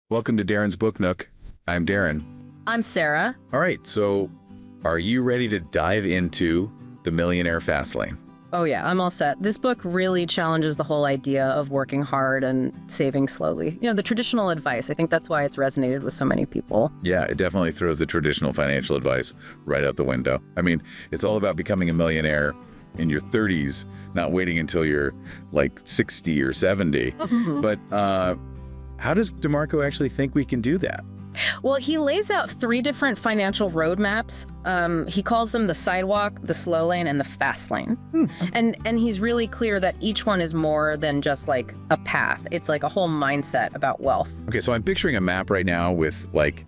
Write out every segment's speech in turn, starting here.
Welcome to Darren's Book Nook. I'm Darren. I'm Sarah. All right, so are you ready to dive into the Millionaire Fastlane? Oh yeah, I'm all set. This book really challenges the whole idea of working hard and saving slowly. You know, the traditional advice. I think that's why it's resonated with so many people. Yeah, it definitely throws the traditional financial advice right out the window. I mean, it's all about becoming a millionaire in your 30s, not waiting until you're like 60 or 70. But how does DeMarco actually think we can do that? Well, he lays out 3 different financial roadmaps. He calls them the Sidewalk, the Slow Lane, and the Fast Lane. And he's really clear that each one is more than just like a path. It's like a whole mindset about wealth. Okay, so I'm picturing a map right now with like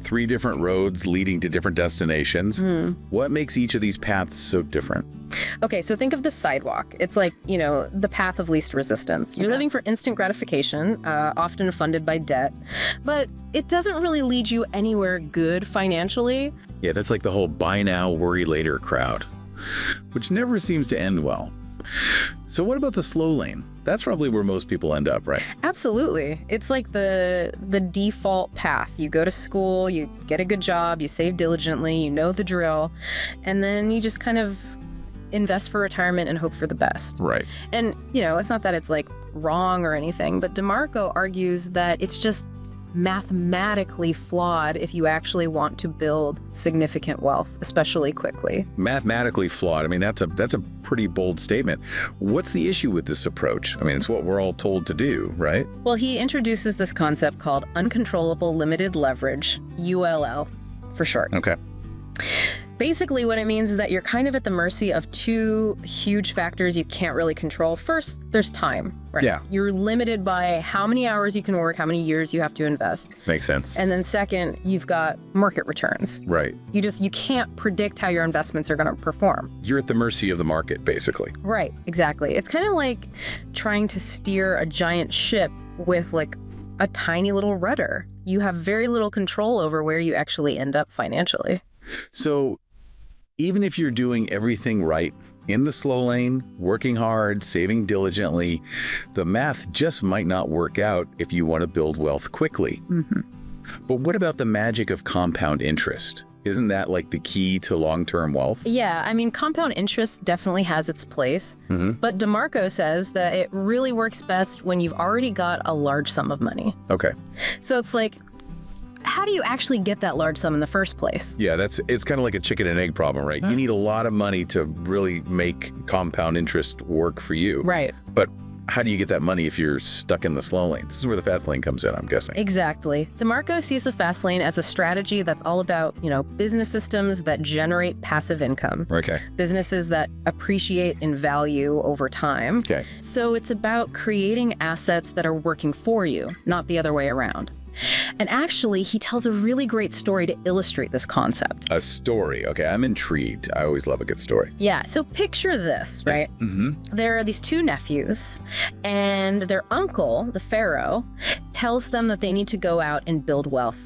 3 different roads leading to different destinations. What makes each of these paths so different? Okay, so think of the sidewalk. It's like, you know, the path of least resistance. You're living for instant gratification, often funded by debt, but it doesn't really lead you anywhere good financially. Yeah, that's like the whole buy now, worry later crowd, which never seems to end well. So what about the slow lane? That's probably where most people end up, right? Absolutely. It's like the default path. You go to school, you get a good job, you save diligently, you know the drill, and then you just kind of invest for retirement and hope for the best. Right. And, you know, it's not that it's like wrong or anything, but DeMarco argues that it's just mathematically flawed if you actually want to build significant wealth, especially quickly. Mathematically flawed. I mean, that's a pretty bold statement. What's the issue with this approach? I mean, it's what we're all told to do, right? Well, he introduces this concept called uncontrollable limited leverage, ULL for short. Okay. Basically, what it means is that you're kind of at the mercy of 2 huge factors you can't really control. First, there's time, right? Yeah. You're limited by how many hours you can work, how many years you have to invest. Makes sense. And then second, you've got market returns. Right. You can't predict how your investments are going to perform. You're at the mercy of the market, basically. Right, exactly. It's kind of like trying to steer a giant ship with like a tiny little rudder. You have very little control over where you actually end up financially. So even if you're doing everything right in the slow lane, working hard, saving diligently, the math just might not work out if you want to build wealth quickly. But what about the magic of compound interest? Isn't that like the key to long-term wealth? Yeah, I mean, compound interest definitely has its place, but DeMarco says that it really works best when you've already got a large sum of money. Okay. So it's like, how do you actually get that large sum in the first place? Yeah, it's kind of like a chicken and egg problem, right? You need a lot of money to really make compound interest work for you. Right. But how do you get that money if you're stuck in the slow lane? This is where the fast lane comes in, I'm guessing. Exactly. DeMarco sees the fast lane as a strategy that's all about, you know, business systems that generate passive income. Okay. Businesses that appreciate in value over time. Okay. So it's about creating assets that are working for you, not the other way around. And actually, he tells a really great story to illustrate this concept. A story. Okay, I'm intrigued. I always love a good story. Yeah, so picture this, right? There are these 2 nephews, and their uncle, the pharaoh, tells them that they need to go out and build wealth.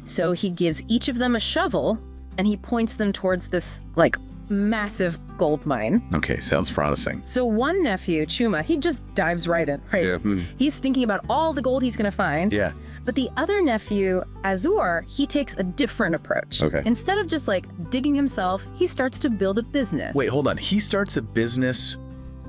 So he gives each of them a shovel, and he points them towards this, like, massive gold mine. Okay, sounds promising. So one nephew, Chuma, he just dives right in, right? Yeah. He's thinking about all the gold he's going to find. Yeah. But the other nephew, Azur, he takes a different approach. Okay. Instead of just like digging himself, he starts to build a business. Wait, hold on. He starts a business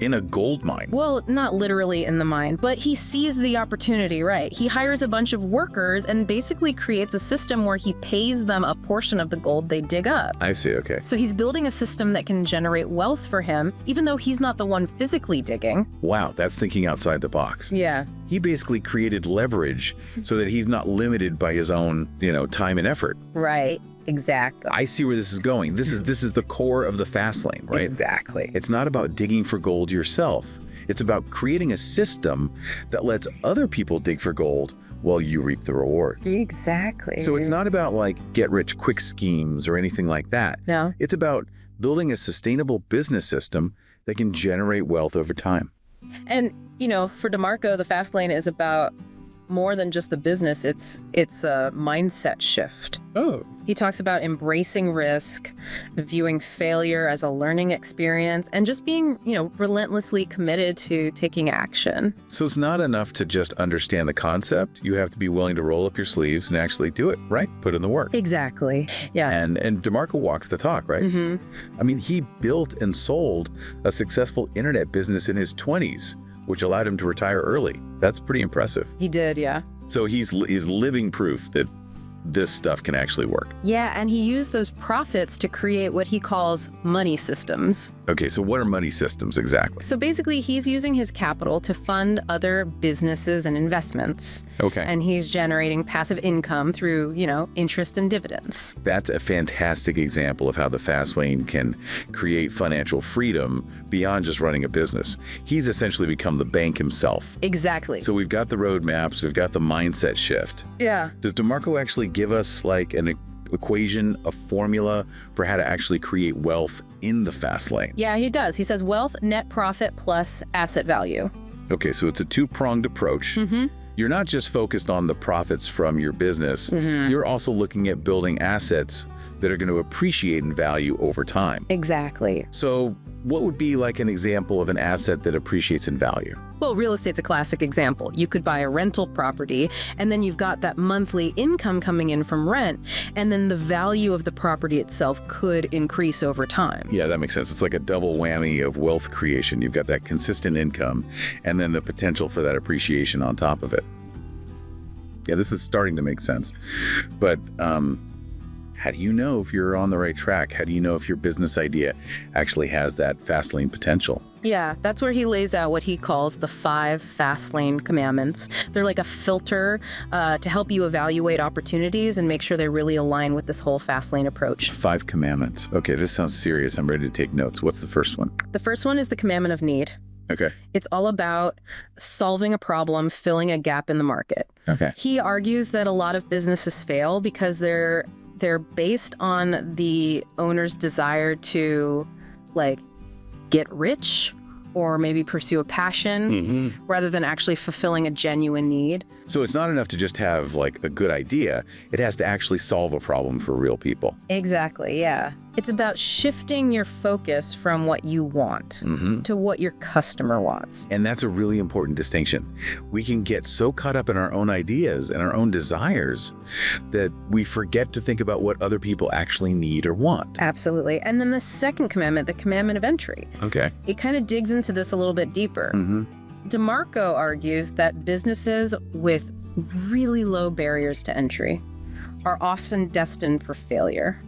in a gold mine. Well, not literally in the mine, but he sees the opportunity, right? He hires a bunch of workers and basically creates a system where he pays them a portion of the gold they dig up. I see, okay. So he's building a system that can generate wealth for him, even though he's not the one physically digging. Wow, that's thinking outside the box. Yeah. He basically created leverage so that he's not limited by his own, time and effort. Right. Exactly. I see where this is going. This is the core of the fast lane, right? Exactly. It's not about digging for gold yourself. It's about creating a system that lets other people dig for gold while you reap the rewards. Exactly. So it's not about like get-rich-quick schemes or anything like that. No. It's about building a sustainable business system that can generate wealth over time. And, for DeMarco, the fast lane is about more than just the business. It's a mindset shift. Oh. He talks about embracing risk, viewing failure as a learning experience, and just being, relentlessly committed to taking action. So it's not enough to just understand the concept. You have to be willing to roll up your sleeves and actually do it, right? Put in the work. Exactly. Yeah. And DeMarco walks the talk, right? Mm-hmm. I mean, he built and sold a successful internet business in his 20s, which allowed him to retire early. That's pretty impressive. He did, yeah. So he's living proof that this stuff can actually work. Yeah, and he used those profits to create what he calls money systems. Okay, so what are money systems exactly? So basically, he's using his capital to fund other businesses and investments. Okay. And he's generating passive income through, interest and dividends. That's a fantastic example of how the Fastlane can create financial freedom beyond just running a business. He's essentially become the bank himself. Exactly. So we've got the roadmaps, we've got the mindset shift. Yeah. Does DeMarco actually give us like an equation, a formula for how to actually create wealth in the Fastlane? Yeah, he does. He says wealth, net profit plus asset value. Okay, so it's a two-pronged approach. Mm-hmm. You're not just focused on the profits from your business. Mm-hmm. You're also looking at building assets that are going to appreciate in value over time. Exactly. So what would be like an example of an asset that appreciates in value? Well, real estate's a classic example. You could buy a rental property, and then you've got that monthly income coming in from rent, and then the value of the property itself could increase over time. Yeah, that makes sense. It's like a double whammy of wealth creation. You've got that consistent income, and then the potential for that appreciation on top of it. Yeah, this is starting to make sense. But how do you know if you're on the right track? How do you know if your business idea actually has that Fastlane potential? Yeah, that's where he lays out what he calls the 5 Fastlane commandments. They're like a filter to help you evaluate opportunities and make sure they really align with this whole Fastlane approach. 5 commandments. Okay, this sounds serious. I'm ready to take notes. What's the first one? The first one is the commandment of need. Okay. It's all about solving a problem, filling a gap in the market. Okay. He argues that a lot of businesses fail because they're based on the owner's desire to get rich or maybe pursue a passion rather than actually fulfilling a genuine need. So it's not enough to just have a good idea. It has to actually solve a problem for real people. Exactly, yeah. It's about shifting your focus from what you want to what your customer wants. And that's a really important distinction. We can get so caught up in our own ideas and our own desires that we forget to think about what other people actually need or want. Absolutely. And then the second commandment, the commandment of entry. Okay. It kind of digs into this a little bit deeper. DeMarco argues that businesses with really low barriers to entry are often destined for failure.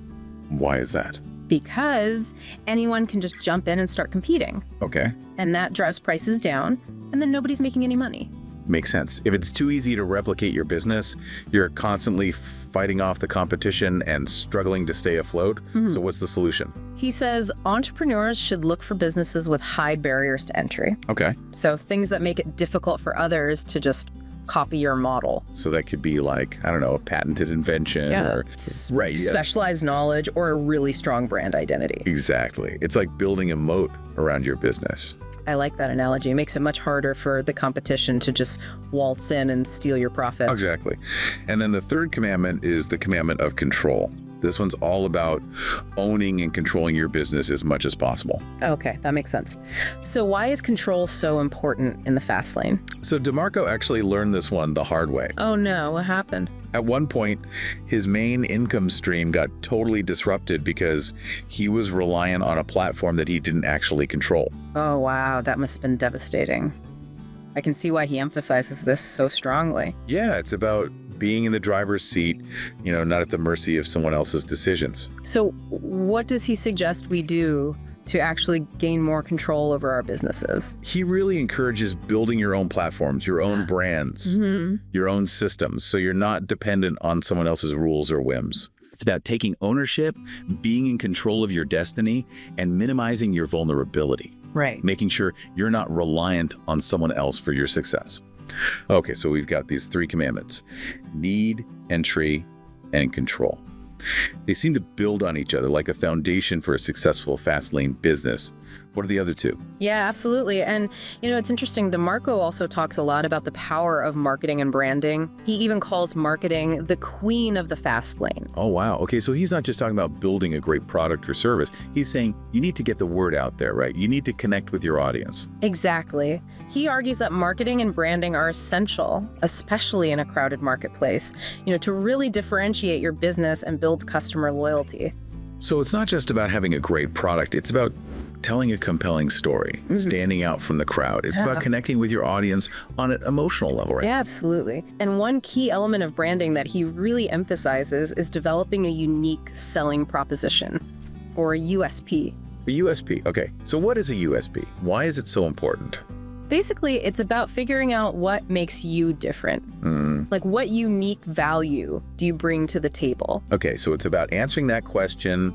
Why is that? Because anyone can just jump in and start competing. Okay. And that drives prices down, and then nobody's making any money. Makes sense. If it's too easy to replicate your business, you're constantly fighting off the competition and struggling to stay afloat. So what's the solution? He says entrepreneurs should look for businesses with high barriers to entry. Okay. So things that make it difficult for others to just copy your model. So that could be a patented invention or specialized knowledge or a really strong brand identity. Exactly. It's like building a moat around your business. I like that analogy. It makes it much harder for the competition to just waltz in and steal your profit. Exactly. And then the third commandment is the commandment of control. This one's all about owning and controlling your business as much as possible. Okay, that makes sense. So why is control so important in the Fastlane? So DeMarco actually learned this one the hard way. Oh no, what happened? At one point, his main income stream got totally disrupted because he was reliant on a platform that he didn't actually control. Oh wow, that must have been devastating. I can see why he emphasizes this so strongly. Yeah, it's about being in the driver's seat, not at the mercy of someone else's decisions. So what does he suggest we do to actually gain more control over our businesses? He really encourages building your own platforms, your own brands, your own systems, so you're not dependent on someone else's rules or whims. It's about taking ownership, being in control of your destiny, and minimizing your vulnerability. Right. Making sure you're not reliant on someone else for your success. Okay, so we've got these 3 commandments: need, entry, and control. They seem to build on each other like a foundation for a successful Fastlane business. What are the other two? Yeah, absolutely. And, it's interesting. DeMarco also talks a lot about the power of marketing and branding. He even calls marketing the queen of the fast lane. Oh, wow. Okay, so he's not just talking about building a great product or service. He's saying you need to get the word out there, right? You need to connect with your audience. Exactly. He argues that marketing and branding are essential, especially in a crowded marketplace, to really differentiate your business and build customer loyalty. So it's not just about having a great product. It's about telling a compelling story, standing out from the crowd. It's about connecting with your audience on an emotional level, right? Yeah, absolutely. And one key element of branding that he really emphasizes is developing a unique selling proposition, or a USP. A USP, okay. So what is a USP? Why is it so important? Basically, it's about figuring out what makes you different. Like, what unique value do you bring to the table? Okay, so it's about answering that question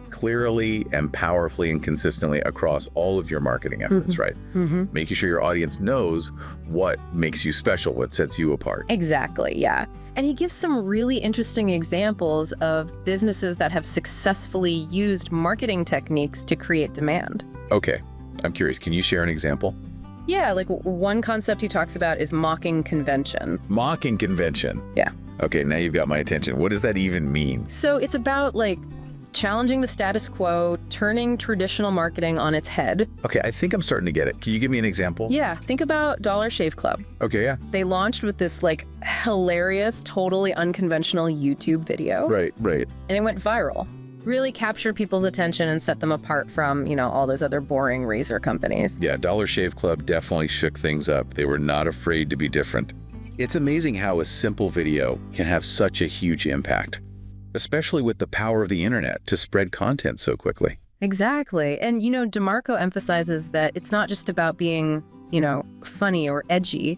clearly and powerfully and consistently across all of your marketing efforts, right? Making sure your audience knows what makes you special, what sets you apart. Exactly, yeah. And he gives some really interesting examples of businesses that have successfully used marketing techniques to create demand. Okay, I'm curious, can you share an example? Yeah, like one concept he talks about is mocking convention. Mocking convention? Yeah. Okay, now you've got my attention. What does that even mean? So it's about challenging the status quo, turning traditional marketing on its head. Okay, I think I'm starting to get it. Can you give me an example? Yeah, think about Dollar Shave Club. Okay, yeah. They launched with this hilarious, totally unconventional YouTube video. Right. And it went viral. Really captured people's attention and set them apart from, all those other boring razor companies. Yeah, Dollar Shave Club definitely shook things up. They were not afraid to be different. It's amazing how a simple video can have such a huge impact, especially with the power of the internet to spread content so quickly. Exactly. And, DeMarco emphasizes that it's not just about being, funny or edgy.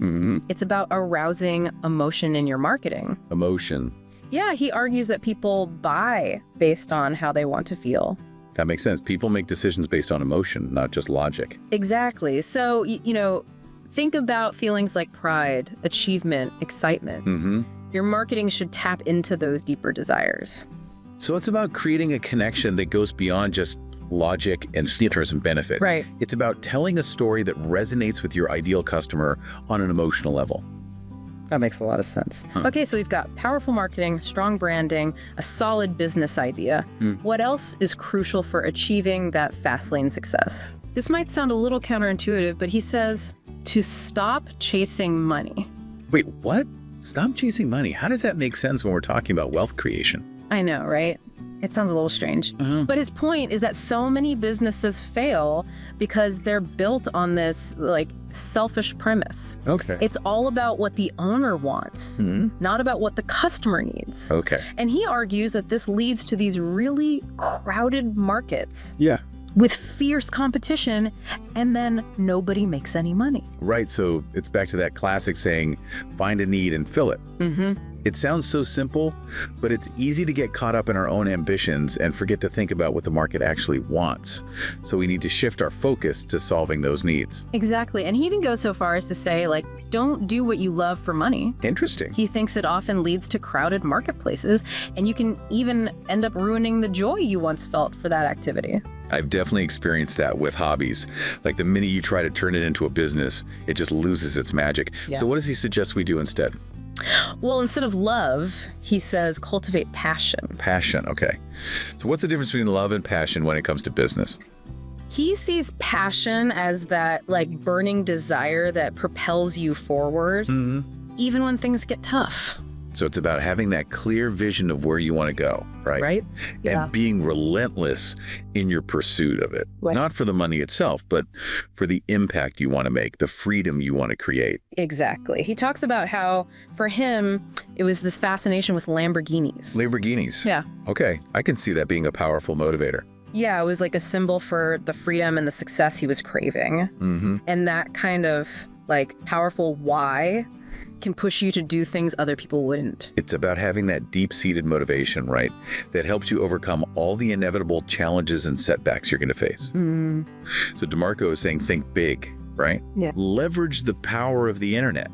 It's about arousing emotion in your marketing. Emotion. Yeah, he argues that people buy based on how they want to feel. That makes sense. People make decisions based on emotion, not just logic. Exactly. So, think about feelings like pride, achievement, excitement. Your marketing should tap into those deeper desires. So it's about creating a connection that goes beyond just logic and interest and benefit. Right. It's about telling a story that resonates with your ideal customer on an emotional level. That makes a lot of sense. Okay, so we've got powerful marketing, strong branding, a solid business idea. What else is crucial for achieving that fast lane success? This might sound a little counterintuitive, but he says to stop chasing money. Wait, what? Stop chasing money. How does that make sense when we're talking about wealth creation? I know, right? It sounds a little strange. But his point is that so many businesses fail because they're built on this selfish premise. Okay. It's all about what the owner wants, not about what the customer needs. Okay. And he argues that this leads to these really crowded markets. Yeah. With fierce competition, and then nobody makes any money. Right, so it's back to that classic saying, find a need and fill it. It sounds so simple, but it's easy to get caught up in our own ambitions and forget to think about what the market actually wants. So we need to shift our focus to solving those needs. Exactly, and he even goes so far as to say, don't do what you love for money. Interesting. He thinks it often leads to crowded marketplaces, and you can even end up ruining the joy you once felt for that activity. I've definitely experienced that with hobbies. The minute you try to turn it into a business, it just loses its magic. Yeah. So what does he suggest we do instead? Well, instead of love, he says cultivate passion. Passion, okay. So what's the difference between love and passion when it comes to business? He sees passion as that burning desire that propels you forward, even when things get tough. So it's about having that clear vision of where you want to go, right? Right. Yeah. And being relentless in your pursuit of it. Right. Not for the money itself, but for the impact you want to make, the freedom you want to create. Exactly. He talks about how, for him, it was this fascination with Lamborghinis. Lamborghinis. Yeah. Okay. I can see that being a powerful motivator. Yeah, it was a symbol for the freedom and the success he was craving. And that kind of powerful why can push you to do things other people wouldn't. It's about having that deep-seated motivation, right? That helps you overcome all the inevitable challenges and setbacks you're going to face. So DeMarco is saying, think big, right? Yeah. Leverage the power of the internet.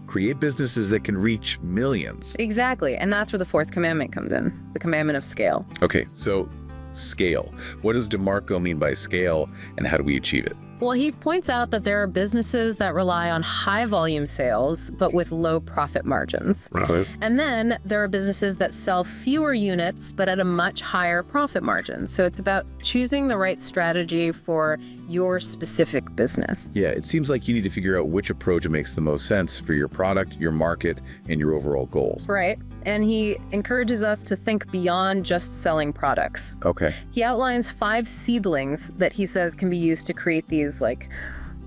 Create businesses that can reach millions. Exactly. And that's where the fourth commandment comes in, the commandment of scale. Okay, so scale. What does DeMarco mean by scale, and how do we achieve it? Well, he points out that there are businesses that rely on high volume sales, but with low profit margins. Right. And then there are businesses that sell fewer units, but at a much higher profit margin. So it's about choosing the right strategy for your specific business. Yeah, it seems like you need to figure out which approach makes the most sense for your product, your market, and your overall goals. Right. And he encourages us to think beyond just selling products. Okay. He outlines 5 seedlings that he says can be used to create these like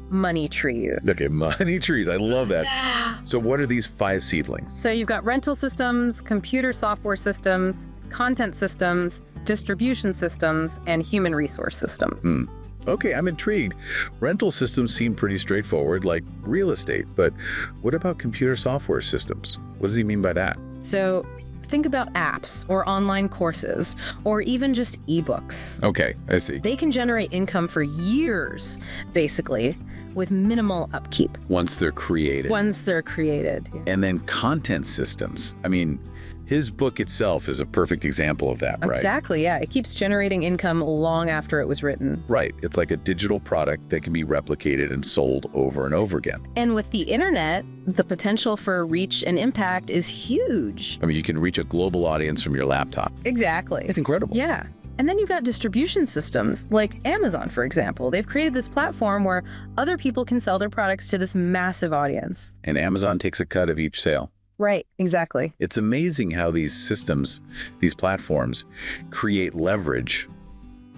money trees. Okay, money trees. I love that. So what are these 5 seedlings? So you've got rental systems, computer software systems, content systems, distribution systems, and human resource systems. Okay, I'm intrigued. Rental systems seem pretty straightforward, like real estate, but what about computer software systems? What does he mean by that? So think about apps or online courses or even just ebooks. Okay, I see. They can generate income for years, basically, with minimal upkeep. Once they're created. And then content systems. I mean, his book itself is a perfect example of that, right? Exactly, yeah. It keeps generating income long after it was written. Right. It's like a digital product that can be replicated and sold over and over again. And with the internet, the potential for reach and impact is huge. I mean, you can reach a global audience from your laptop. Exactly. It's incredible. Yeah. And then you've got distribution systems, like Amazon, for example. They've created this platform where other people can sell their products to this massive audience. And Amazon takes a cut of each sale. Right, exactly. It's amazing how these systems, these platforms, create leverage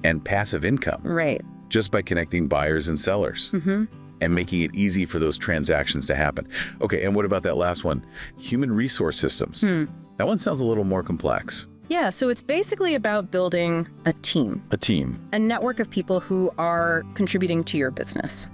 and passive income. Right. Just by connecting buyers and sellers and making it easy for those transactions to happen. Okay, and what about that last one? Human resource systems. That one sounds a little more complex. Yeah, so it's basically about building a team. A team. A network of people who are contributing to your business.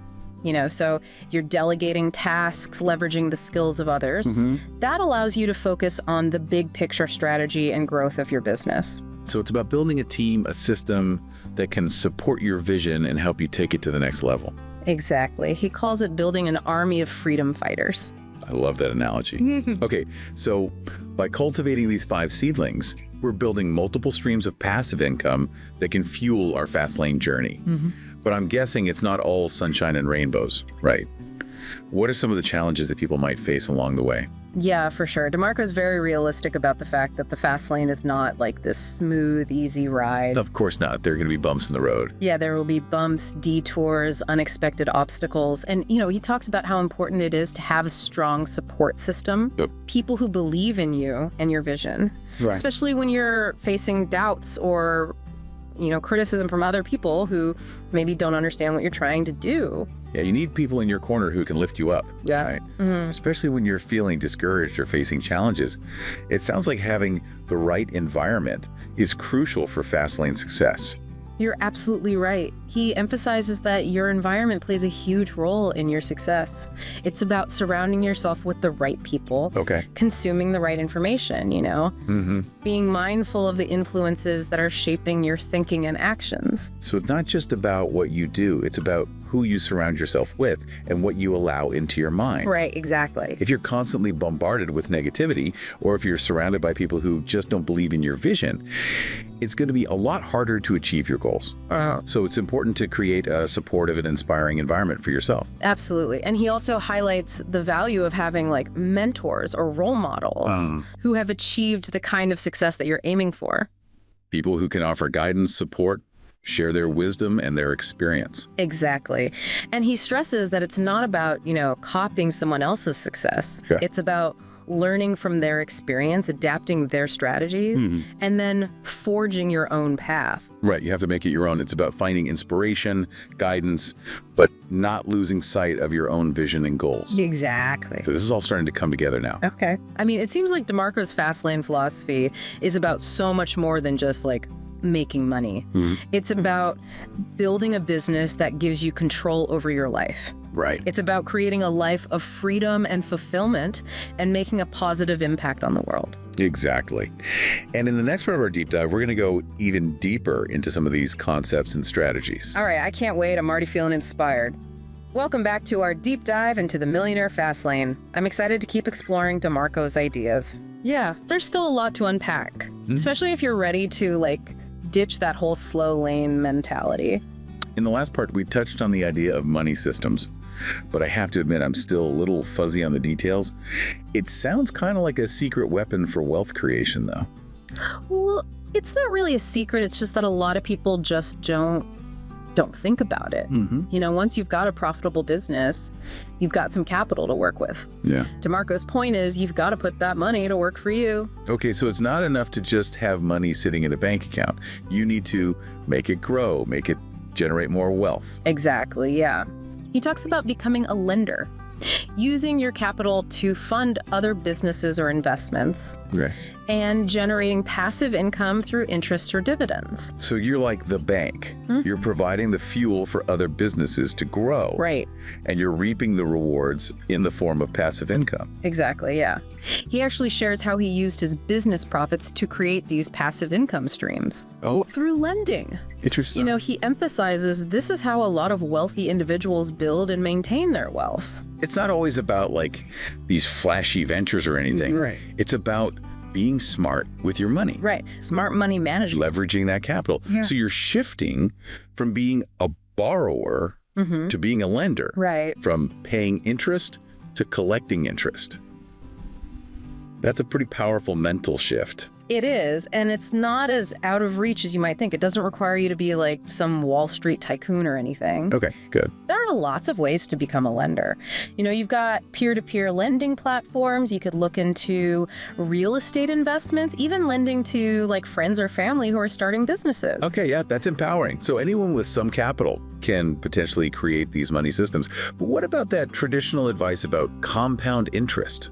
You know, so you're delegating tasks, leveraging the skills of others. That allows you to focus on the big picture strategy and growth of your business. So it's about building a team, a system that can support your vision and help you take it to the next level. Exactly. He calls it building an army of freedom fighters. I love that analogy. Okay, so by cultivating these 5 seedlings, we're building multiple streams of passive income that can fuel our fast lane journey. But I'm guessing it's not all sunshine and rainbows, right? What are some of the challenges that people might face along the way? Yeah, for sure. DeMarco's very realistic about the fact that the fast lane is not like this smooth, easy ride. Of course not. There are going to be bumps in the road. Yeah, there will be bumps, detours, unexpected obstacles. And, you know, he talks about how important it is to have a strong support system. Yep. People who believe in you and your vision. Right. Especially when you're facing doubts or, you know, criticism from other people who maybe don't understand what you're trying to do. Yeah, you need people in your corner who can lift you up. Yeah. Right? Especially when you're feeling discouraged or facing challenges. It sounds like having the right environment is crucial for fast lane success. You're absolutely right. He emphasizes that your environment plays a huge role in your success. It's about surrounding yourself with the right people, consuming the right information, you know, being mindful of the influences that are shaping your thinking and actions. So it's not just about what you do, it's about who you surround yourself with and what you allow into your mind. Right, exactly. If you're constantly bombarded with negativity, or if you're surrounded by people who just don't believe in your vision, it's going to be a lot harder to achieve your goals. So it's important to create a supportive and inspiring environment for yourself. Absolutely. And he also highlights the value of having like mentors or role models who have achieved the kind of success that you're aiming for. People who can offer guidance, support, share their wisdom and their experience. Exactly. And he stresses that it's not about, you know, copying someone else's success. It's about learning from their experience, adapting their strategies, and then forging your own path. Right, you have to make it your own. It's about finding inspiration, guidance, but not losing sight of your own vision and goals. Exactly. So this is all starting to come together now. Okay. I mean, it seems like DeMarco's fast lane philosophy is about so much more than just like making money. It's about building a business that gives you control over your life. Right. It's about creating a life of freedom and fulfillment and making a positive impact on the world. Exactly. And in the next part of our deep dive, we're going to go even deeper into some of these concepts and strategies. All right, I can't wait. I'm already feeling inspired. Welcome back to our deep dive into the Millionaire Fastlane. I'm excited to keep exploring DeMarco's ideas. Yeah, there's still a lot to unpack, especially if you're ready to like ditch that whole slow lane mentality. In the last part, we touched on the idea of money systems, but I have to admit I'm still a little fuzzy on the details. It sounds kind of like a secret weapon for wealth creation, though. Well, it's not really a secret. It's just that a lot of people just don't think about it. You know, once you've got a profitable business, you've got some capital to work with. Yeah. DeMarco's point is you've got to put that money to work for you. Okay, so it's not enough to just have money sitting in a bank account. You need to make it grow, make it generate more wealth. Exactly, yeah. He talks about becoming a lender, using your capital to fund other businesses or investments. Okay. And generating passive income through interest or dividends. So you're like the bank. You're providing the fuel for other businesses to grow. Right. And you're reaping the rewards in the form of passive income. Exactly, yeah. He actually shares how he used his business profits to create these passive income streams. Oh. Through lending. Interesting. You know, he emphasizes this is how a lot of wealthy individuals build and maintain their wealth. It's not always about like these flashy ventures or anything. Right. It's about being smart with your money. Right. Smart money management. Leveraging that capital. Yeah. So you're shifting from being a borrower to being a lender. Right. From paying interest to collecting interest. That's a pretty powerful mental shift. It is, and it's not as out of reach as you might think. It doesn't require you to be like some Wall Street tycoon or anything. Okay, good. There are lots of ways to become a lender. You know, you've got peer-to-peer lending platforms. You could look into real estate investments, even lending to like friends or family who are starting businesses. Okay, yeah, that's empowering. So anyone with some capital can potentially create these money systems. But what about that traditional advice about compound interest?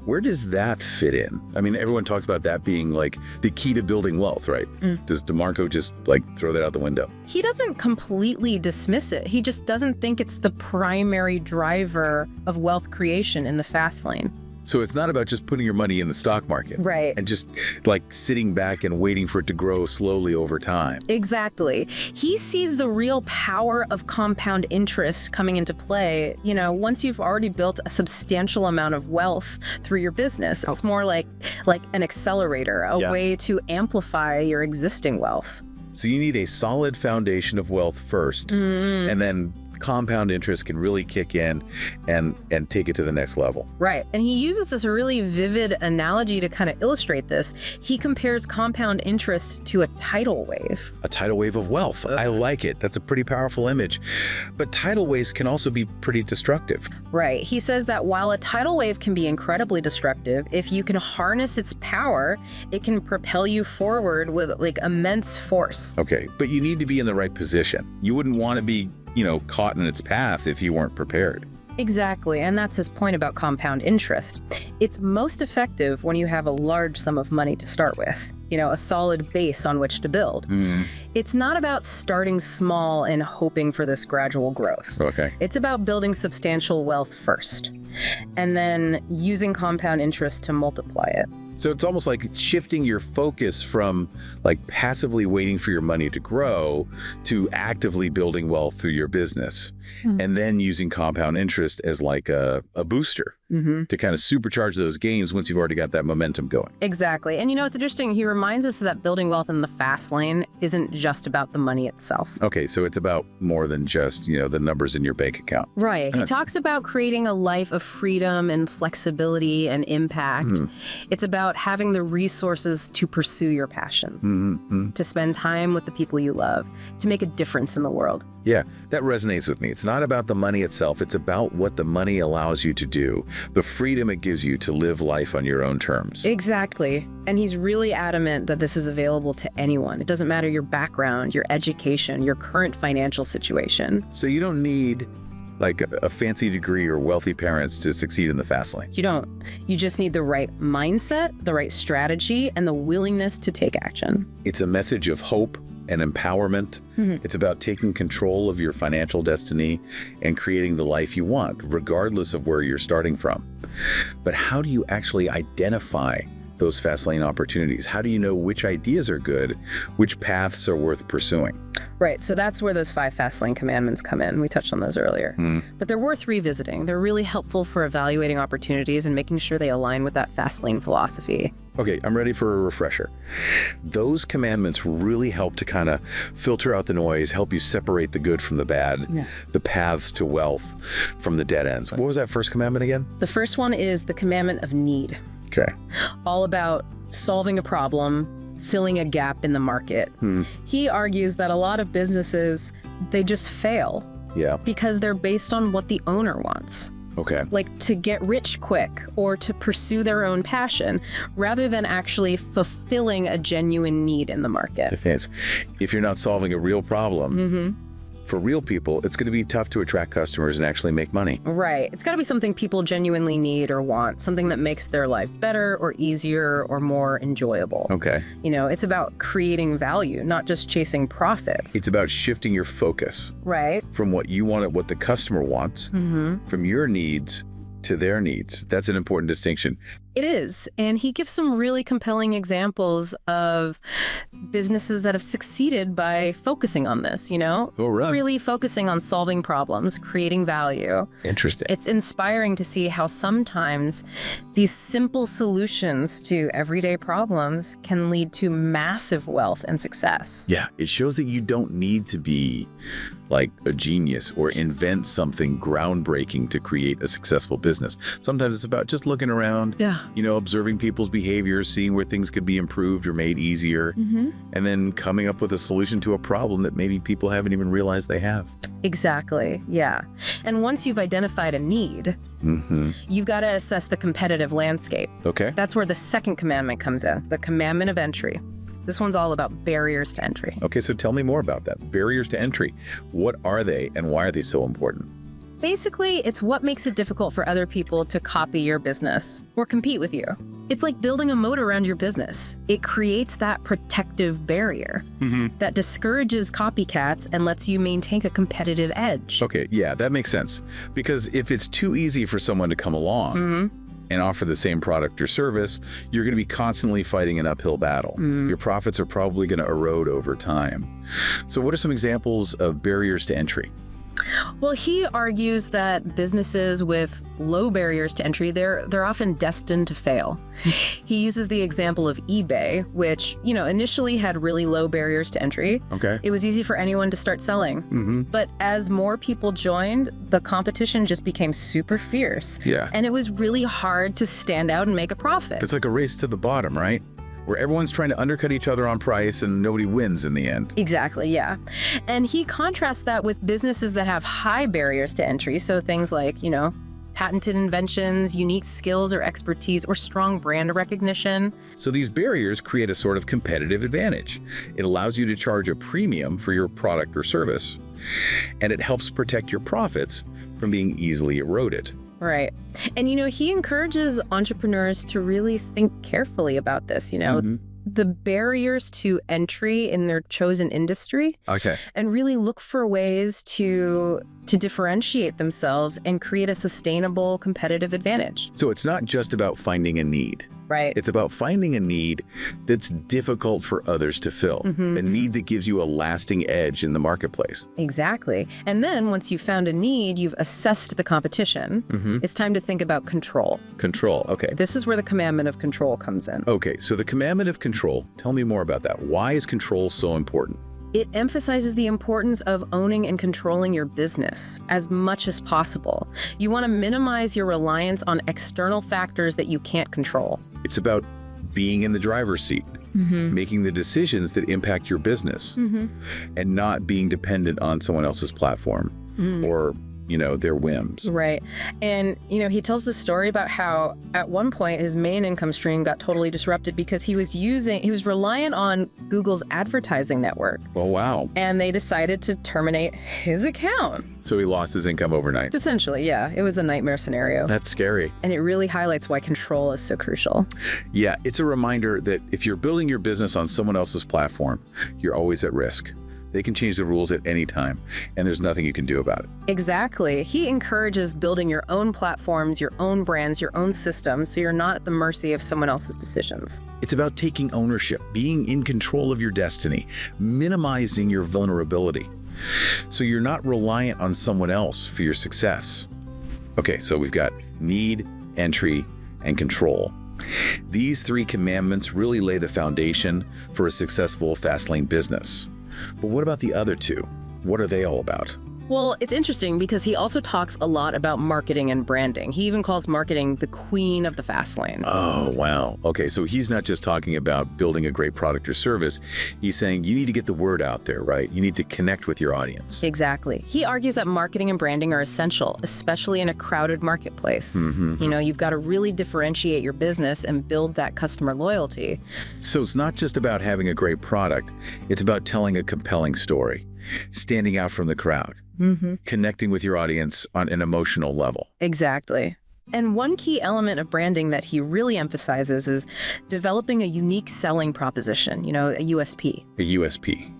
Where does that fit in? I mean, everyone talks about that being like the key to building wealth, right? Does DeMarco just like throw that out the window? He doesn't completely dismiss it. He just doesn't think it's the primary driver of wealth creation in the fast lane. So it's not about just putting your money in the stock market. Right. And just like sitting back and waiting for it to grow slowly over time. Exactly. He sees the real power of compound interest coming into play, you know, once you've already built a substantial amount of wealth through your business. It's more like an accelerator, a way to amplify your existing wealth. So you need a solid foundation of wealth first, and then compound interest can really kick in and take it to the next level. Right. And he uses this really vivid analogy to kind of illustrate this. He compares compound interest to a tidal wave. A tidal wave of wealth. I like it. That's a pretty powerful image. But tidal waves can also be pretty destructive. Right. He says that while a tidal wave can be incredibly destructive, if you can harness its power, it can propel you forward with like immense force. Okay, but you need to be in the right position. You wouldn't want to be, you know, caught in its path if you weren't prepared. Exactly, and that's his point about compound interest. It's most effective when you have a large sum of money to start with, you know, a solid base on which to build. It's not about starting small and hoping for this gradual growth. Okay. It's about building substantial wealth first, and then using compound interest to multiply it. So it's almost like shifting your focus from like passively waiting for your money to grow to actively building wealth through your business, and then using compound interest as like a booster to kind of supercharge those gains once you've already got that momentum going. Exactly. And you know, it's interesting. He reminds us that building wealth in the fast lane isn't just about the money itself. Okay, so it's about more than just, you know, the numbers in your bank account. Right. He talks about creating a life of freedom and flexibility and impact. It's about having the resources to pursue your passions, to spend time with the people you love, to make a difference in the world. Yeah, that resonates with me. It's not about the money itself. It's about what the money allows you to do, the freedom it gives you to live life on your own terms. Exactly. And he's really adamant that this is available to anyone. It doesn't matter your background, your education, your current financial situation. So you don't need like a fancy degree or wealthy parents to succeed in the fast lane. You don't. You just need the right mindset, the right strategy, and the willingness to take action. It's a message of hope and empowerment. It's about taking control of your financial destiny and creating the life you want, regardless of where you're starting from. But how do you actually identify those fast lane opportunities? How do you know which ideas are good, which paths are worth pursuing? Right, so that's where those 5 fast lane commandments come in. We touched on those earlier. But they're worth revisiting. They're really helpful for evaluating opportunities and making sure they align with that fast lane philosophy. Okay, I'm ready for a refresher. Those commandments really help to kind of filter out the noise, help you separate the good from the bad, the paths to wealth from the dead ends. What was that first commandment again? The first one is the commandment of need. Okay. All about solving a problem, filling a gap in the market. He argues that a lot of businesses, they just fail because they're based on what the owner wants. Okay. Like to get rich quick or to pursue their own passion rather than actually fulfilling a genuine need in the market. If you're not solving a real problem, for real people, it's going to be tough to attract customers and actually make money. Right. It's got to be something people genuinely need or want, something that makes their lives better or easier or more enjoyable. Okay. You know, it's about creating value, not just chasing profits. It's about shifting your focus. Right. From what you want, what the customer wants, from your needs to their needs. That's an important distinction. It is. And he gives some really compelling examples of businesses that have succeeded by focusing on this, you know? Oh, right. Really focusing on solving problems, creating value. Interesting. It's inspiring to see how sometimes these simple solutions to everyday problems can lead to massive wealth and success. Yeah, it shows that you don't need to be like a genius or invent something groundbreaking to create a successful business. Sometimes it's about just looking around, you know, observing people's behaviors, seeing where things could be improved or made easier, and then coming up with a solution to a problem that maybe people haven't even realized they have. Exactly, yeah. And once you've identified a need, you've got to assess the competitive landscape. Okay. That's where the second commandment comes in, the commandment of entry. This one's all about barriers to entry. Okay, so tell me more about that. Barriers to entry. What are they and why are they so important? Basically, it's what makes it difficult for other people to copy your business or compete with you. It's like building a moat around your business. It creates that protective barrier that discourages copycats and lets you maintain a competitive edge. Okay, yeah, that makes sense. Because if it's too easy for someone to come along and offer the same product or service, you're going to be constantly fighting an uphill battle. Your profits are probably going to erode over time. So what are some examples of barriers to entry? Well, he argues that businesses with low barriers to entry, they're often destined to fail. He uses the example of eBay, which, you know, initially had really low barriers to entry. Okay. It was easy for anyone to start selling. But as more people joined, the competition just became super fierce. Yeah. And it was really hard to stand out and make a profit. It's like a race to the bottom, right? Where everyone's trying to undercut each other on price and nobody wins in the end. Exactly, yeah. And he contrasts that with businesses that have high barriers to entry. So things like, you know, patented inventions, unique skills or expertise, or strong brand recognition. So these barriers create a sort of competitive advantage. It allows you to charge a premium for your product or service, and it helps protect your profits from being easily eroded. Right. And, you know, he encourages entrepreneurs to really think carefully about this, you know, the barriers to entry in their chosen industry. Okay. And really look for ways to differentiate themselves and create a sustainable competitive advantage. So it's not just about finding a need. Right. It's about finding a need that's difficult for others to fill, a need that gives you a lasting edge in the marketplace. Exactly. And then once you've found a need, you've assessed the competition, it's time to think about control. Control, okay. This is where the commandment of control comes in. Okay, so the commandment of control, tell me more about that. Why is control so important? It emphasizes the importance of owning and controlling your business as much as possible. You want to minimize your reliance on external factors that you can't control. It's about being in the driver's seat, making the decisions that impact your business, and not being dependent on someone else's platform or, you know, their whims. Right. And, you know, he tells the story about how at one point his main income stream got totally disrupted because he was reliant on Google's advertising network. Oh, wow. And they decided to terminate his account. So he lost his income overnight. Essentially, yeah. It was a nightmare scenario. That's scary. And it really highlights why control is so crucial. Yeah, it's a reminder that if you're building your business on someone else's platform, you're always at risk. They can change the rules at any time, and there's nothing you can do about it. Exactly. He encourages building your own platforms, your own brands, your own systems, so you're not at the mercy of someone else's decisions. It's about taking ownership, being in control of your destiny, minimizing your vulnerability, so you're not reliant on someone else for your success. Okay, so we've got need, entry, and control. These three commandments really lay the foundation for a successful Fastlane business. But what about the other two? What are they all about? Well, it's interesting because he also talks a lot about marketing and branding. He even calls marketing the queen of the fast lane. Oh, wow. Okay, so he's not just talking about building a great product or service. He's saying you need to get the word out there, right? You need to connect with your audience. Exactly. He argues that marketing and branding are essential, especially in a crowded marketplace. Mm-hmm. You know, you've got to really differentiate your business and build that customer loyalty. So it's not just about having a great product. It's about telling a compelling story, standing out from the crowd. Mm-hmm. Connecting with your audience on an emotional level. Exactly. And one key element of branding that he really emphasizes is developing a unique selling proposition, you know, a USP. A USP.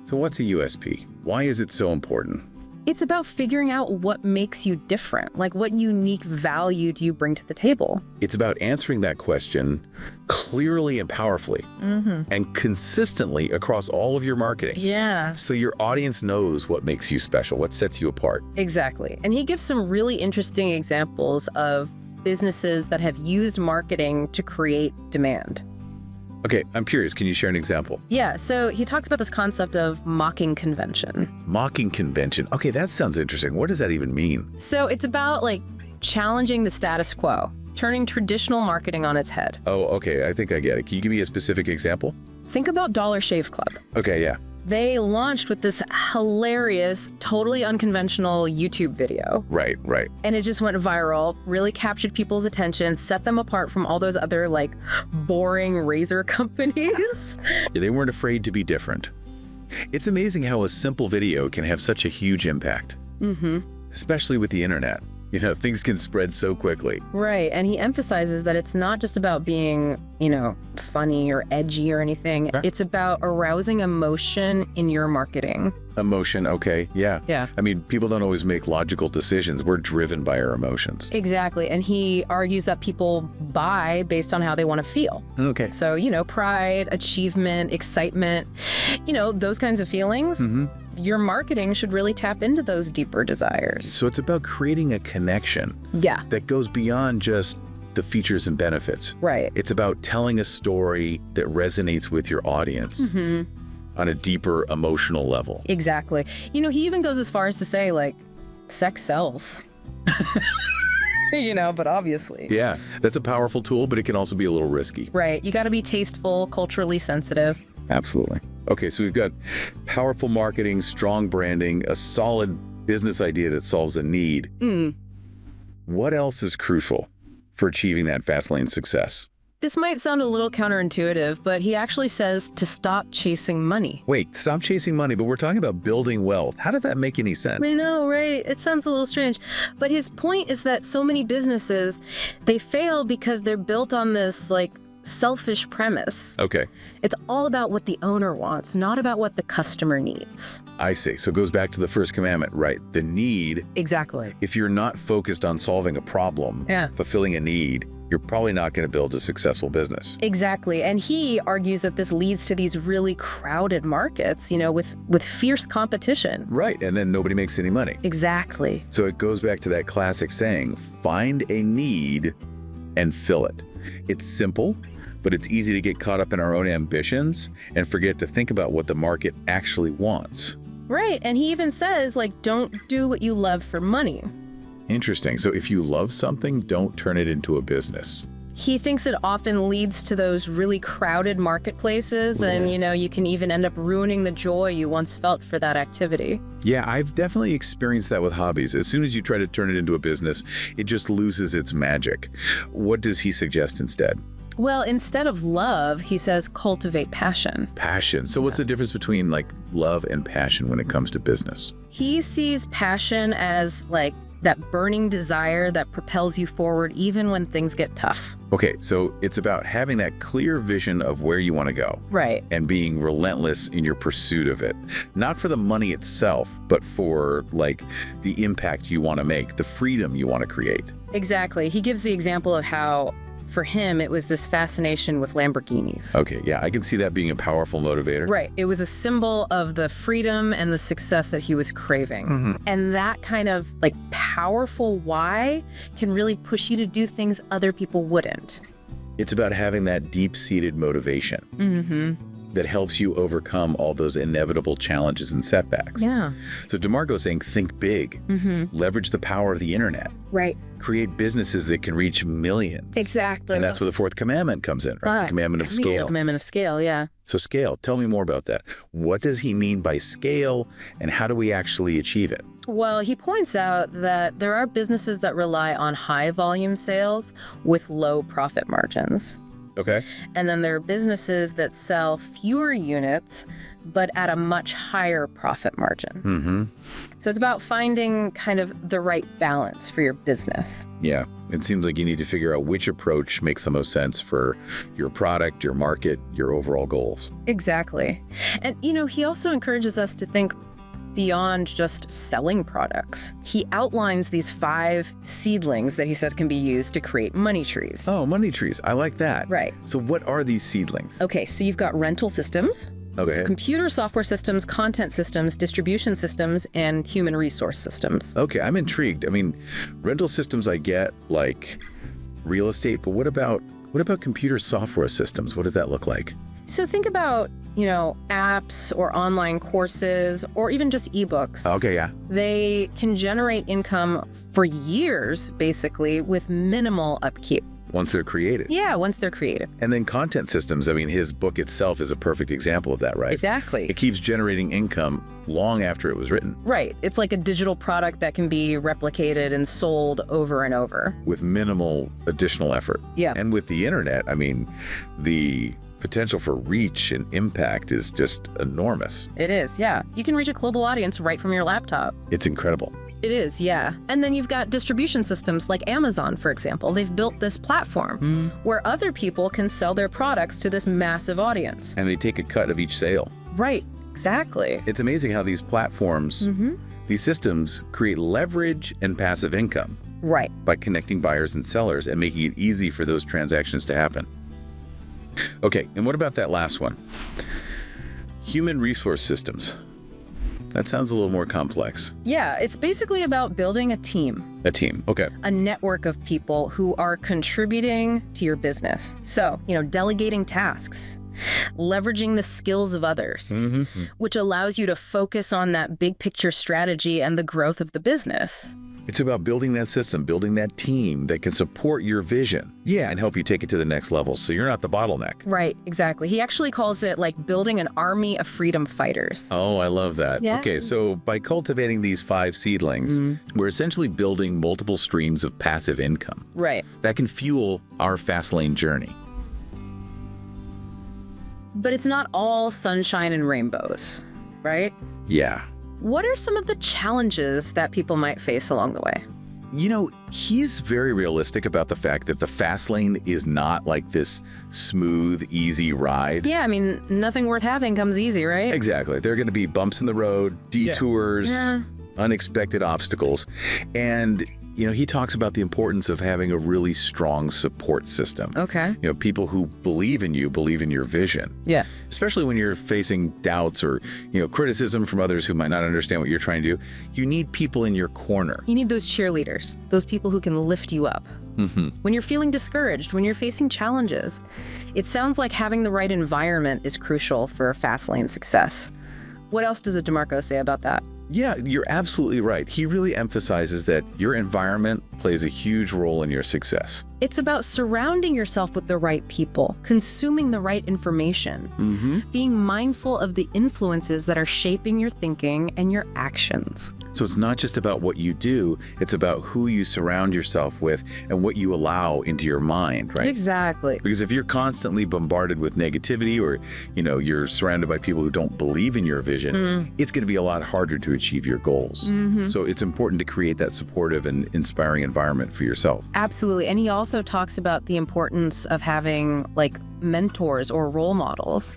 So what's a USP? Why is it so important? It's about figuring out what makes you different, like what unique value do you bring to the table? It's about answering that question clearly and powerfully and consistently across all of your marketing. Yeah. So your audience knows what makes you special, what sets you apart. Exactly. And he gives some really interesting examples of businesses that have used marketing to create demand. Okay, I'm curious. Can you share an example? Yeah, so he talks about this concept of mocking convention. Mocking convention. Okay, that sounds interesting. What does that even mean? So it's about like challenging the status quo, turning traditional marketing on its head. Oh, okay. I think I get it. Can you give me a specific example? Think about Dollar Shave Club. Okay, yeah. They launched with this hilarious, totally unconventional YouTube video. Right. And it just went viral, really captured people's attention, set them apart from all those other like boring razor companies. Yeah, they weren't afraid to be different. It's amazing how a simple video can have such a huge impact. Especially with the internet. You know, things can spread so quickly. Right, and he emphasizes that it's not just about being, you know, funny or edgy or anything. Right. It's about arousing emotion in your marketing. Emotion, okay, yeah. Yeah. I mean, people don't always make logical decisions. We're driven by our emotions. Exactly, and he argues that people buy based on how they want to feel. Okay. So, you know, pride, achievement, excitement, you know, those kinds of feelings. Your marketing should really tap into those deeper desires. So it's about creating a connection Yeah. that goes beyond just the features and benefits. Right. It's about telling a story that resonates with your audience on a deeper emotional level. Exactly. You know, he even goes as far as to say, like, sex sells. You know, but obviously. Yeah, that's a powerful tool, but it can also be a little risky. Right. You got to be tasteful, culturally sensitive. Absolutely. Okay, so we've got powerful marketing, strong branding, a solid business idea that solves a need. What else is crucial for achieving that Fastlane success? This might sound a little counterintuitive, but he actually says to stop chasing money. Wait, stop chasing money, but we're talking about building wealth. How does that make any sense? I know, right? It sounds a little strange. But his point is that so many businesses, they fail because they're built on this, like, selfish premise. Okay, It's all about what the owner wants, not about what the customer needs. I see. So it goes back to the first commandment, right? The need. Exactly. If you're not focused on solving a problem, Yeah. fulfilling a need, you're probably not going to build a successful business. Exactly. And he argues that this leads to these really crowded markets, you know, with fierce competition. Right, and then nobody makes any money. Exactly. So it goes back to that classic saying, find a need and fill it. It's simple, but it's easy to get caught up in our own ambitions and forget to think about what the market actually wants. Right. And he even says, like, don't do what you love for money. Interesting. So if you love something, don't turn it into a business. He thinks it often leads to those really crowded marketplaces, and, you know, you can even end up ruining the joy you once felt for that activity. Yeah, I've definitely experienced that with hobbies. As soon as you try to turn it into a business, it just loses its magic. What does he suggest instead? Well, instead of love, he says cultivate passion. Passion. So what's the difference between like love and passion when it comes to business? He sees passion as like that burning desire that propels you forward even when things get tough. Okay, so it's about having that clear vision of where you want to go. Right. And being relentless in your pursuit of it. Not for the money itself, but for like the impact you want to make, the freedom you want to create. Exactly. He gives the example of how, for him, it was this fascination with Lamborghinis. Okay, yeah, I can see that being a powerful motivator. Right. It was a symbol of the freedom and the success that he was craving. And that kind of like powerful why can really push you to do things other people wouldn't. It's about having that deep-seated motivation that helps you overcome all those inevitable challenges and setbacks. Yeah. So DeMarco's saying think big, leverage the power of the internet. Right. Create businesses that can reach millions. Exactly. And that's where the fourth commandment comes in, right? The commandment of scale. The commandment of scale, yeah. So scale, tell me more about that. What does he mean by scale, and how do we actually achieve it? Well, he points out that there are businesses that rely on high volume sales with low profit margins. Okay. And then there are businesses that sell fewer units, but at a much higher profit margin. So it's about finding kind of the right balance for your business. Yeah, it seems like you need to figure out which approach makes the most sense for your product, your market, your overall goals. Exactly. And, you know, he also encourages us to think beyond just selling products. He outlines these 5 seedlings that he says can be used to create money trees. Oh, money trees. I like that. Right. So what are these seedlings? Okay, so you've got rental systems, Okay. computer software systems, content systems, distribution systems, and human resource systems. Okay, I'm intrigued. I mean, rental systems I get, like real estate, but what about computer software systems? What does that look like? So think about, you know, apps or online courses or even just ebooks. Okay, yeah. They can generate income for years, basically, with minimal upkeep. Once they're created. Yeah, once they're created. And then content systems, I mean, his book itself is a perfect example of that, right? Exactly. It keeps generating income long after it was written. Right. It's like a digital product that can be replicated and sold over and over. With minimal additional effort. Yeah. And with the internet, I mean, the potential for reach and impact is just enormous. It is, yeah. You can reach a global audience right from your laptop. It's incredible. It is, yeah. And then you've got distribution systems like Amazon, for example. They've built this platform where other people can sell their products to this massive audience. And they take a cut of each sale. Right, exactly. It's amazing how these platforms, these systems create leverage and passive income. Right. By connecting buyers and sellers and making it easy for those transactions to happen. Okay, and what about that last one? Human resource systems. That sounds a little more complex. Yeah, it's basically about building a team. A team, okay. A network of people who are contributing to your business. So, you know, delegating tasks, leveraging the skills of others, which allows you to focus on that big picture strategy and the growth of the business. It's about building that system, building that team that can support your vision. Yeah. And help you take it to the next level so you're not the bottleneck. Right, exactly. He actually calls it like building an army of freedom fighters. Oh, I love that. Yeah. Okay, so by cultivating these 5 seedlings, we're essentially building multiple streams of passive income. Right. That can fuel our Fastlane journey. But it's not all sunshine and rainbows, right? Yeah. What are some of the challenges that people might face along the way? You know, he's very realistic about the fact that the fast lane is not like this smooth, easy ride. Yeah, I mean, nothing worth having comes easy, right? Exactly. There are going to be bumps in the road, detours, unexpected obstacles. And, you know, he talks about the importance of having a really strong support system. Okay. You know, people who believe in you, believe in your vision. Yeah. Especially when you're facing doubts or, you know, criticism from others who might not understand what you're trying to do. You need people in your corner. You need those cheerleaders, those people who can lift you up. When you're feeling discouraged, when you're facing challenges, it sounds like having the right environment is crucial for Fastlane success. What else does DeMarco say about that? Yeah, you're absolutely right. He really emphasizes that your environment plays a huge role in your success. It's about surrounding yourself with the right people, consuming the right information, being mindful of the influences that are shaping your thinking and your actions. So it's not just about what you do, it's about who you surround yourself with and what you allow into your mind, right? Exactly. Because if you're constantly bombarded with negativity or, you're surrounded by people who don't believe in your vision, it's going to be a lot harder to achieve your goals. So it's important to create that supportive and inspiring environment for yourself. Absolutely. And he also talks about the importance of having mentors or role models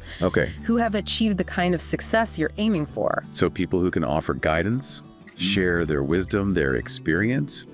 who have achieved the kind of success you're aiming for. So people who can offer guidance, share their wisdom, their experience,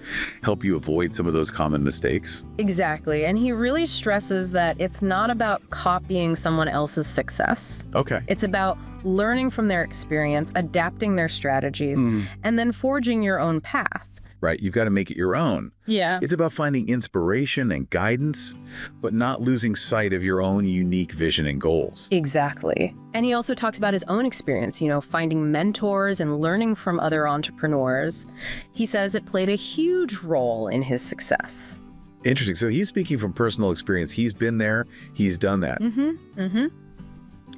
help you avoid some of those common mistakes. Exactly. And he really stresses that it's not about copying someone else's success. It's about learning from their experience, adapting their strategies, and then forging your own path. Right, you've got to make it your own. Yeah. It's about finding inspiration and guidance, but not losing sight of your own unique vision and goals. Exactly. And he also talks about his own experience, finding mentors and learning from other entrepreneurs. He says it played a huge role in his success. Interesting. So he's speaking from personal experience. He's been there. He's done that.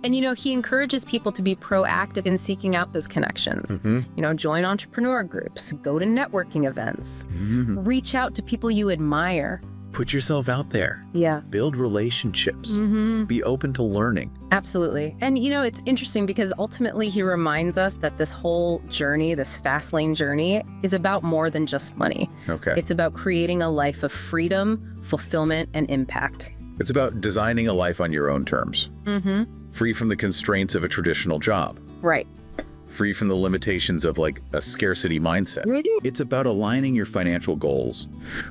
And, he encourages people to be proactive in seeking out those connections. Join entrepreneur groups, go to networking events, reach out to people you admire. Put yourself out there. Yeah. Build relationships. Be open to learning. Absolutely. And, it's interesting because ultimately he reminds us that this whole journey, this fast lane journey, is about more than just money. It's about creating a life of freedom, fulfillment, and impact. It's about designing a life on your own terms. Free from the constraints of a traditional job. Right. Free from the limitations of a scarcity mindset. It's about aligning your financial goals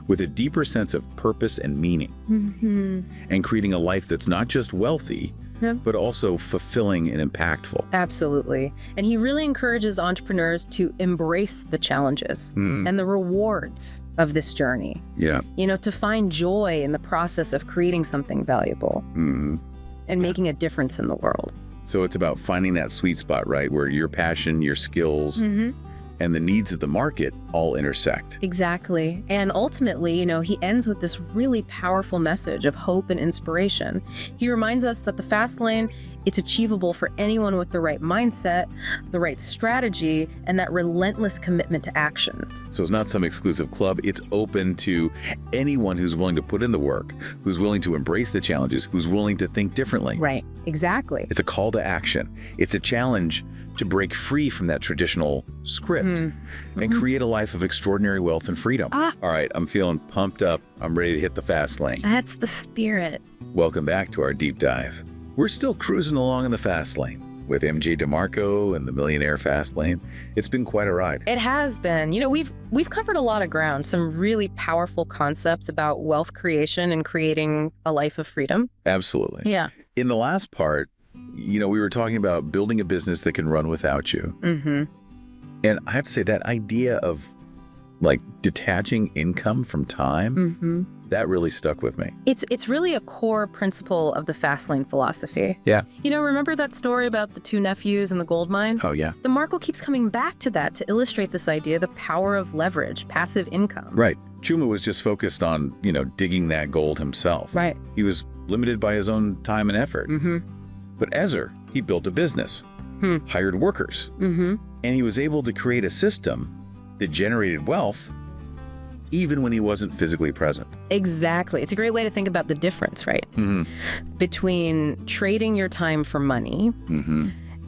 with a deeper sense of purpose and meaning. And creating a life that's not just wealthy, but also fulfilling and impactful. Absolutely. And he really encourages entrepreneurs to embrace the challenges and the rewards of this journey. To find joy in the process of creating something valuable. And making a difference in the world. So it's about finding that sweet spot, right? Where your passion, your skills, and the needs of the market all intersect. Exactly. And ultimately, he ends with this really powerful message of hope and inspiration. He reminds us that the fast lane, it's achievable for anyone with the right mindset, the right strategy, and that relentless commitment to action. So it's not some exclusive club. It's open to anyone who's willing to put in the work, who's willing to embrace the challenges, who's willing to think differently. Right. Exactly. It's a call to action. It's a challenge to break free from that traditional script and create a life of extraordinary wealth and freedom. All right, I'm feeling pumped up. I'm ready to hit the fast lane. That's the spirit. Welcome back to our deep dive. We're still cruising along in the fast lane with MJ DeMarco and the Millionaire Fastlane. It's been quite a ride. It has been. We've covered a lot of ground, some really powerful concepts about wealth creation and creating a life of freedom. Absolutely. Yeah. In the last part, we were talking about building a business that can run without you. And I have to say that idea of detaching income from time, that really stuck with me. It's really a core principle of the fast lane philosophy. Yeah. Remember that story about the two nephews and the gold mine? Oh, yeah. DeMarco keeps coming back to that to illustrate this idea, the power of leverage, passive income. Right. Chuma was just focused on, digging that gold himself. Right. He was limited by his own time and effort. But Ezer, he built a business, hired workers, and he was able to create a system that generated wealth even when he wasn't physically present. Exactly. It's a great way to think about the difference, right? Between trading your time for money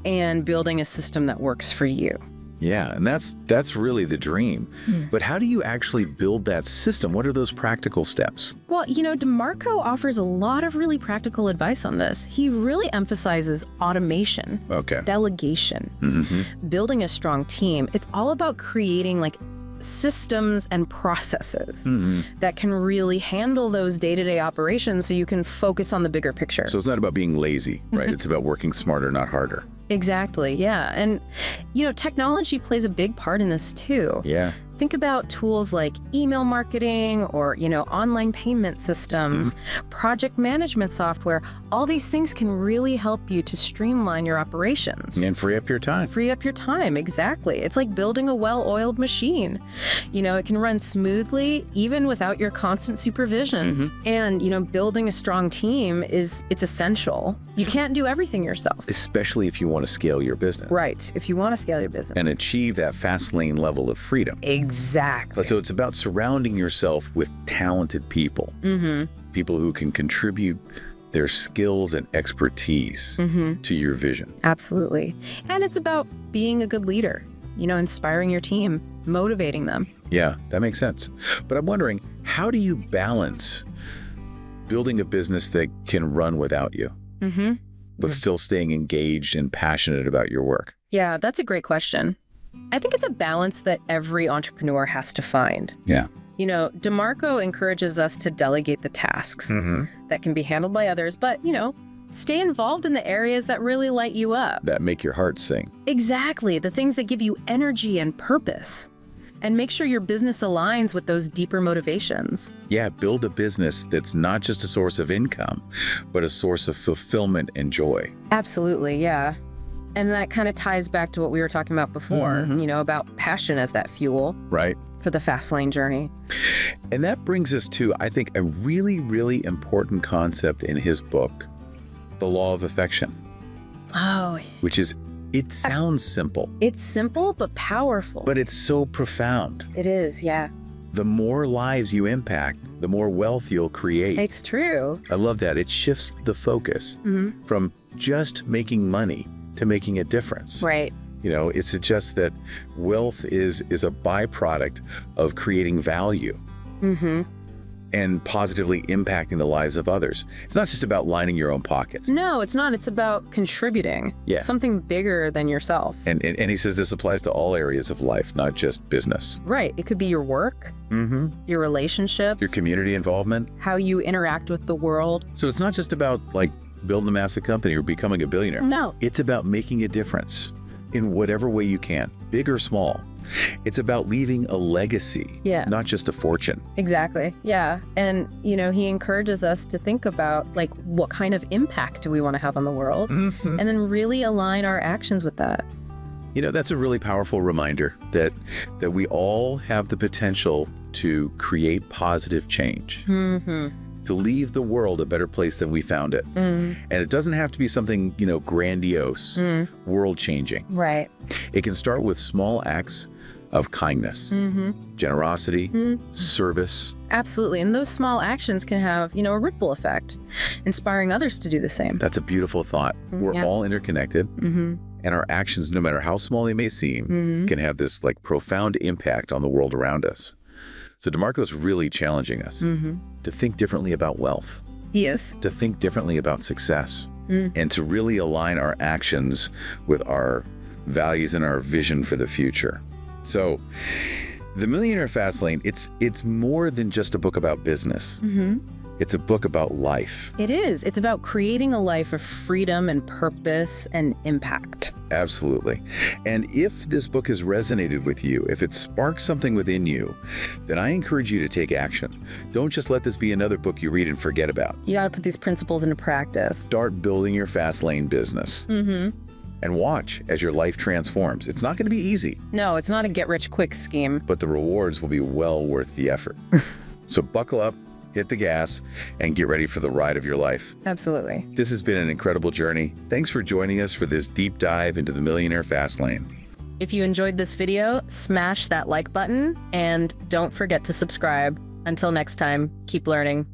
and building a system that works for you. Yeah, and that's really the dream. But how do you actually build that system? What are those practical steps? Well, DeMarco offers a lot of really practical advice on this. He really emphasizes automation, delegation, building a strong team. It's all about creating systems and processes that can really handle those day-to-day operations so you can focus on the bigger picture. So it's not about being lazy, right? It's about working smarter, not harder. Exactly. Yeah. And, technology plays a big part in this too. Yeah. Think about tools like email marketing or, online payment systems, project management software. All these things can really help you to streamline your operations. And free up your time. Free up your time, exactly. It's like building a well-oiled machine. It can run smoothly even without your constant supervision. And, building a strong team it's essential. You can't do everything yourself. Especially if you want to scale your business. Right, if you want to scale your business. And achieve that fast lane level of freedom. Exactly. So it's about surrounding yourself with talented people. People who can contribute their skills and expertise to your vision. Absolutely. And it's about being a good leader, inspiring your team, motivating them. Yeah, that makes sense. But I'm wondering, how do you balance building a business that can run without you, but still staying engaged and passionate about your work? Yeah, that's a great question. I think it's a balance that every entrepreneur has to find. Yeah. DeMarco encourages us to delegate the tasks that can be handled by others, but, stay involved in the areas that really light you up. That make your heart sing. Exactly. The things that give you energy and purpose. And make sure your business aligns with those deeper motivations. Yeah, build a business that's not just a source of income, but a source of fulfillment and joy. Absolutely, yeah. And that kind of ties back to what we were talking about before, about passion as that fuel. Right. For the fast lane journey. And that brings us to, I think, a really, really important concept in his book, The Law of Affection. Oh. Which is, it sounds simple. It's simple, but powerful. But it's so profound. It is, yeah. The more lives you impact, the more wealth you'll create. It's true. I love that. It shifts the focus from just making money to making a difference. Right. It suggests that wealth is a byproduct of creating value and positively impacting the lives of others. It's not just about lining your own pockets. No, it's not. It's about contributing. Yeah. Something bigger than yourself. And he says this applies to all areas of life, not just business. Right. It could be your work, your relationships, your community involvement, how you interact with the world. So it's not just about building a massive company or becoming a billionaire. No. It's about making a difference in whatever way you can, big or small. It's about leaving a legacy, not just a fortune. Exactly. Yeah. And, he encourages us to think about what kind of impact do we want to have on the world and then really align our actions with that. That's a really powerful reminder that we all have the potential to create positive change. To leave the world a better place than we found it. And it doesn't have to be something, grandiose, world-changing. Right. It can start with small acts of kindness, generosity, service. Absolutely. And those small actions can have, a ripple effect, inspiring others to do the same. That's a beautiful thought. We're all interconnected. And our actions, no matter how small they may seem, can have this profound impact on the world around us. So DeMarco's really challenging us to think differently about wealth. He is. To think differently about success. And to really align our actions with our values and our vision for the future. So the Millionaire Fastlane, it's more than just a book about business. It's a book about life. It is. It's about creating a life of freedom and purpose and impact. Absolutely. And if this book has resonated with you, if it sparks something within you, then I encourage you to take action. Don't just let this be another book you read and forget about. You got to put these principles into practice. Start building your fast lane business. And watch as your life transforms. It's not going to be easy. No, it's not a get-rich-quick scheme. But the rewards will be well worth the effort. So buckle up, hit the gas, and get ready for the ride of your life. Absolutely. This has been an incredible journey. Thanks for joining us for this deep dive into the Millionaire Fastlane. If you enjoyed this video, smash that like button and don't forget to subscribe. Until next time, keep learning.